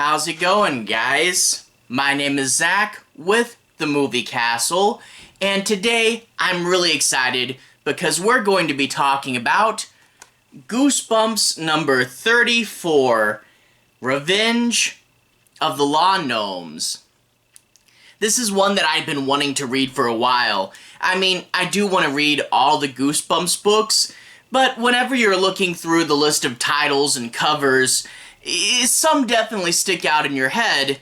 How's it going, guys? My name is Zach with the Movie Castle, and today I'm really excited because we're going to be talking about Goosebumps number 34, Revenge of the Lawn Gnomes. This is one that I've been wanting to read for a while. I mean, I do want to read all the Goosebumps books, but whenever you're looking through the list of titles and covers, some definitely stick out in your head,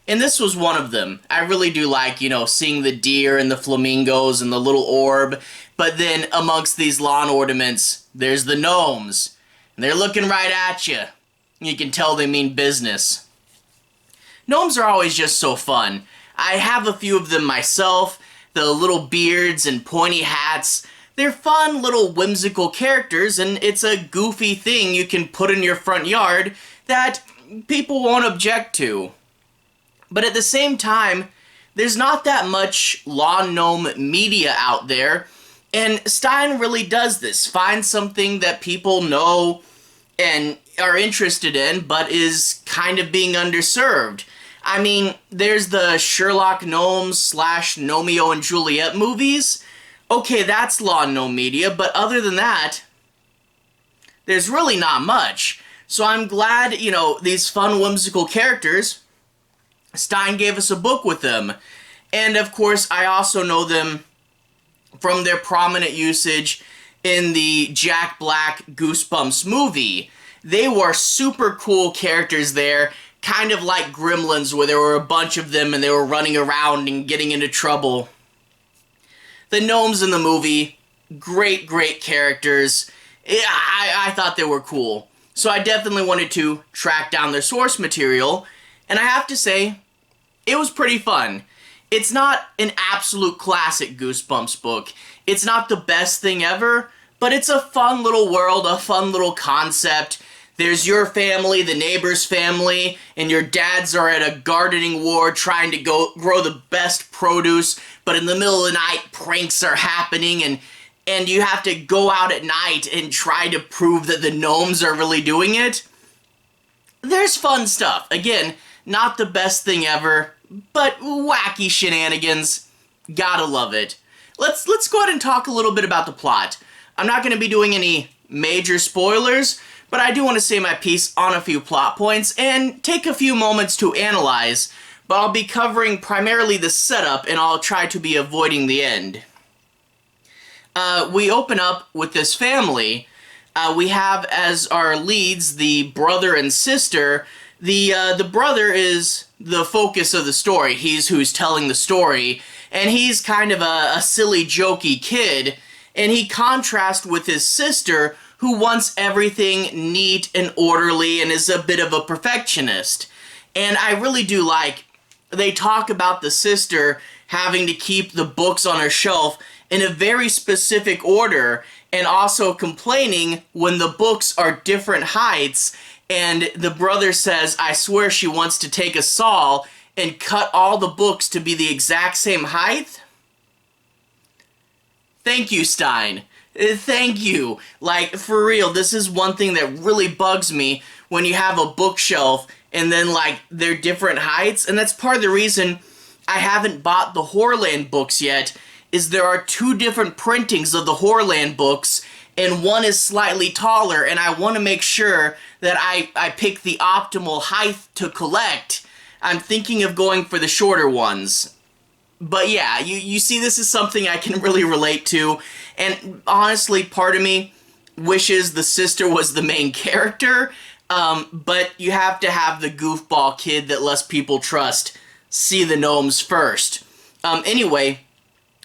and this was one of them. I really do like, seeing the deer and the flamingos and the little orb, but then amongst these lawn ornaments, there's the gnomes, and they're looking right at you. You can tell they mean business. Gnomes are always just so fun. I have a few of them myself, the little beards and pointy hats. They're fun little whimsical characters, and it's a goofy thing you can put in your front yard that people won't object to. But at the same time, there's not that much lawn gnome media out there, and Stine really does this. Find something that people know and are interested in, but is kind of being underserved. I mean, there's the Sherlock Gnomes / Gnomeo and Juliet movies. Okay, that's lawn gnome media, but other than that, there's really not much. So I'm glad, these fun, whimsical characters, Stine gave us a book with them. And of course, I also know them from their prominent usage in the Jack Black Goosebumps movie. They were super cool characters there, kind of like Gremlins, where there were a bunch of them and they were running around and getting into trouble. The gnomes in the movie, great characters. I thought they were cool. So I definitely wanted to track down their source material, and I have to say, it was pretty fun. It's not an absolute classic Goosebumps book. It's not the best thing ever, but it's a fun little world, a fun little concept. There's your family, the neighbor's family, and your dads are at a gardening war trying to grow the best produce, but in the middle of the night, pranks are happening, and you have to go out at night and try to prove that the gnomes are really doing it. There's fun stuff. Again, not the best thing ever, but wacky shenanigans. Gotta love it. Let's go ahead and talk a little bit about the plot. I'm not going to be doing any major spoilers, but I do want to say my piece on a few plot points and take a few moments to analyze, but I'll be covering primarily the setup and I'll try to be avoiding the end. We open up with this family. We have as our leads the brother and sister. The brother is the focus of the story. He's who's telling the story, and he's kind of a silly, jokey kid, and he contrasts with his sister, who wants everything neat and orderly and is a bit of a perfectionist. And I really do like, they talk about the sister having to keep the books on her shelf in a very specific order, and also complaining when the books are different heights, and the brother says, I swear she wants to take a saw and cut all the books to be the exact same height. Thank you, Stine. Thank you. Like, for real, this is one thing that really bugs me when you have a bookshelf and then, they're different heights, and that's part of the reason I haven't bought the Horrorland books yet, is there are two different printings of the Horrorland books, and one is slightly taller, and I want to make sure that I pick the optimal height to collect. I'm thinking of going for the shorter ones. But yeah, you see, this is something I can really relate to, and honestly, part of me wishes the sister was the main character, but you have to have the goofball kid that less people trust see the gnomes first. Anyway,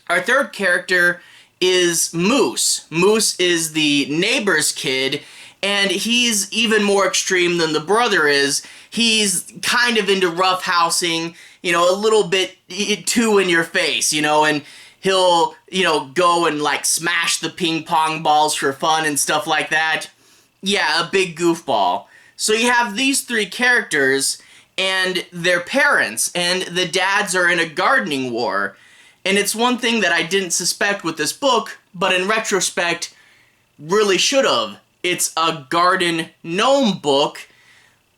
our third character is Moose. Moose is the neighbor's kid, and he's even more extreme than the brother is. He's kind of into roughhousing, a little bit too in your face, and he'll, go and smash the ping pong balls for fun and stuff like that. Yeah, a big goofball. So you have these three characters and their parents, and the dads are in a gardening war. And it's one thing that I didn't suspect with this book, but in retrospect, really should have. It's a garden gnome book,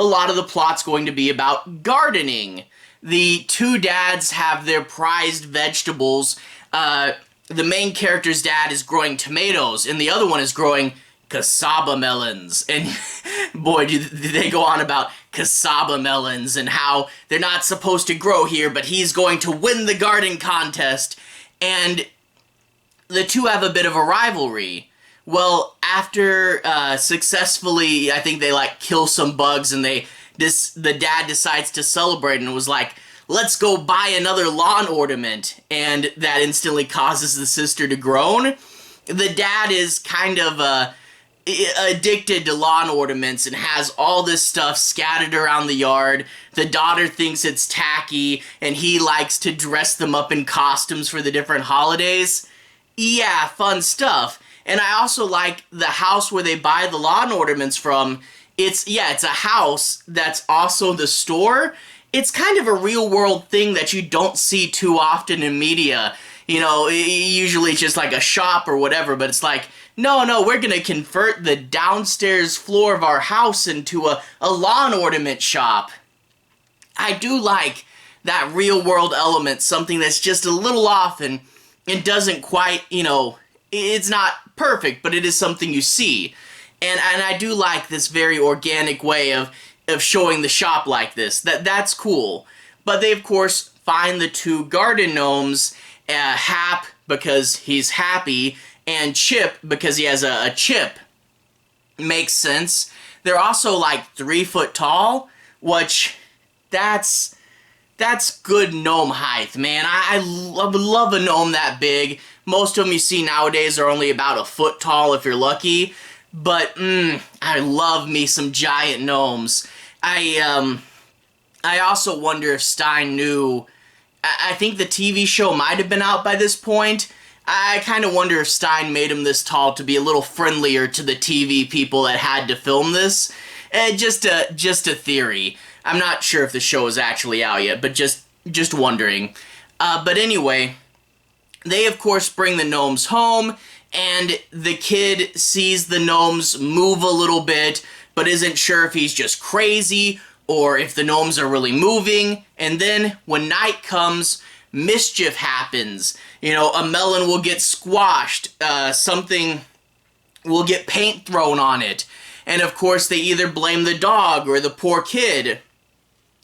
a lot of the plot's going to be about gardening. The two dads have their prized vegetables. The main character's dad is growing tomatoes, and the other one is growing cassava melons. And boy, do they go on about cassava melons and how they're not supposed to grow here, but he's going to win the garden contest. And the two have a bit of a rivalry. Well, after successfully, I think they like kill some bugs, and the dad decides to celebrate and was like, let's go buy another lawn ornament, and that instantly causes the sister to groan. The dad is kind of addicted to lawn ornaments and has all this stuff scattered around the yard. The daughter thinks it's tacky, and he likes to dress them up in costumes for the different holidays. Yeah, fun stuff. And I also like the house where they buy the lawn ornaments from. It's a house that's also the store. It's kind of a real world thing that you don't see too often in media. You know, usually it's just like a shop or whatever, but it's like, no, we're gonna convert the downstairs floor of our house into a lawn ornament shop. I do like that real world element, something that's just a little off and doesn't quite, it's not perfect, but it is something you see. And I do like this very organic way of showing the shop like this. That's cool. But they, of course, find the two garden gnomes, Hap because he's happy, and Chip because he has a chip. Makes sense. They're also like 3 foot tall, which that's good gnome height, man. I love a gnome that big. Most of them you see nowadays are only about a foot tall if you're lucky. But, I love me some giant gnomes. I also wonder if Stine knew. I think the TV show might have been out by this point. I kind of wonder if Stine made him this tall to be a little friendlier to the TV people that had to film this. Just a theory. I'm not sure if the show is actually out yet, but just wondering. But anyway, they of course bring the gnomes home, and the kid sees the gnomes move a little bit, but isn't sure if he's just crazy or if the gnomes are really moving. And then when night comes, mischief happens. A melon will get squashed, something will get paint thrown on it. And of course they either blame the dog or the poor kid.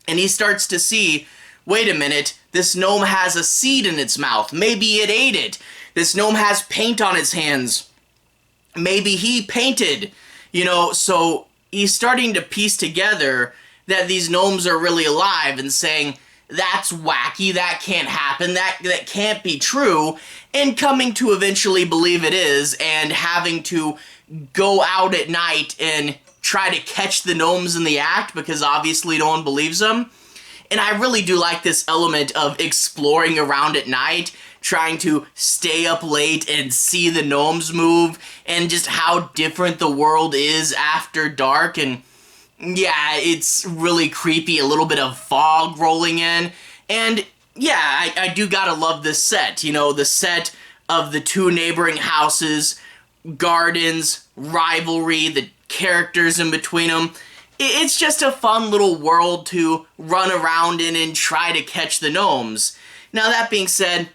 And he starts to see, wait a minute, this gnome has a seed in its mouth. Maybe it ate it. This gnome has paint on its hands. Maybe he painted. So he's starting to piece together that these gnomes are really alive and saying, that's wacky, that can't happen, that can't be true, and coming to eventually believe it is, and having to go out at night and try to catch the gnomes in the act because obviously no one believes them. And I really do like this element of exploring around at night, trying to stay up late and see the gnomes move, and just how different the world is after dark. And yeah, it's really creepy, a little bit of fog rolling in. And yeah, I do gotta love this set. The set of the two neighboring houses, gardens, rivalry, the characters in between them. It's just a fun little world to run around in and try to catch the gnomes. Now that being said,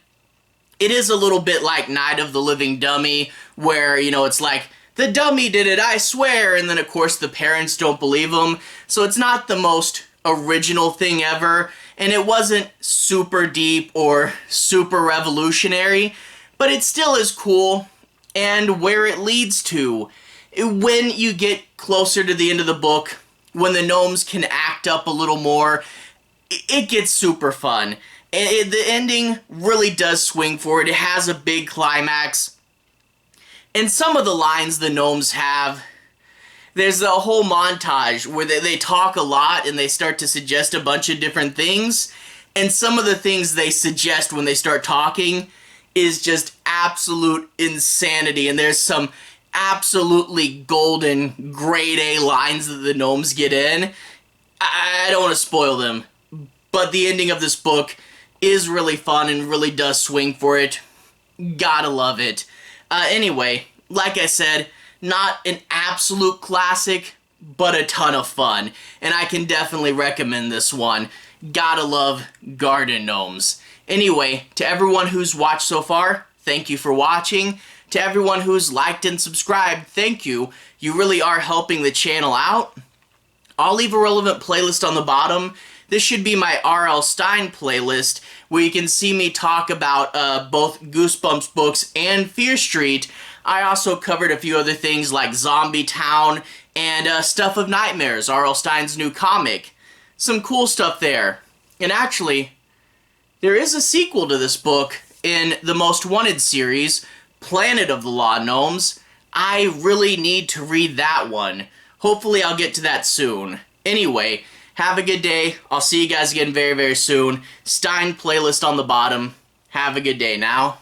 it is a little bit like Night of the Living Dummy, where, it's like, the dummy did it, I swear, and then of course the parents don't believe them. So it's not the most original thing ever, and it wasn't super deep or super revolutionary, but it still is cool, and where it leads to. When you get closer to the end of the book, when the gnomes can act up a little more, it gets super fun. And the ending really does swing for it. It has a big climax. And some of the lines the gnomes have, there's a whole montage where they talk a lot and they start to suggest a bunch of different things. And some of the things they suggest when they start talking is just absolute insanity. And there's some absolutely golden grade A lines that the gnomes get in. I don't want to spoil them, but the ending of this book is really fun and really does swing for it. Gotta love it. Anyway, like I said, not an absolute classic, but a ton of fun, and I can definitely recommend this one. Gotta love garden gnomes. Anyway, to everyone who's watched so far, thank you for watching. To everyone who's liked and subscribed, thank you. You really are helping the channel out. I'll leave a relevant playlist on the bottom. This should be my R.L. Stine playlist, where you can see me talk about both Goosebumps books and Fear Street. I also covered a few other things like Zombie Town and Stuff of Nightmares, R.L. Stine's new comic. Some cool stuff there. And actually, there is a sequel to this book in the Most Wanted series, Planet of the Lawn Gnomes. I really need to read that one. Hopefully I'll get to that soon. Anyway, have a good day. I'll see you guys again very, very soon. Stine playlist on the bottom. Have a good day now.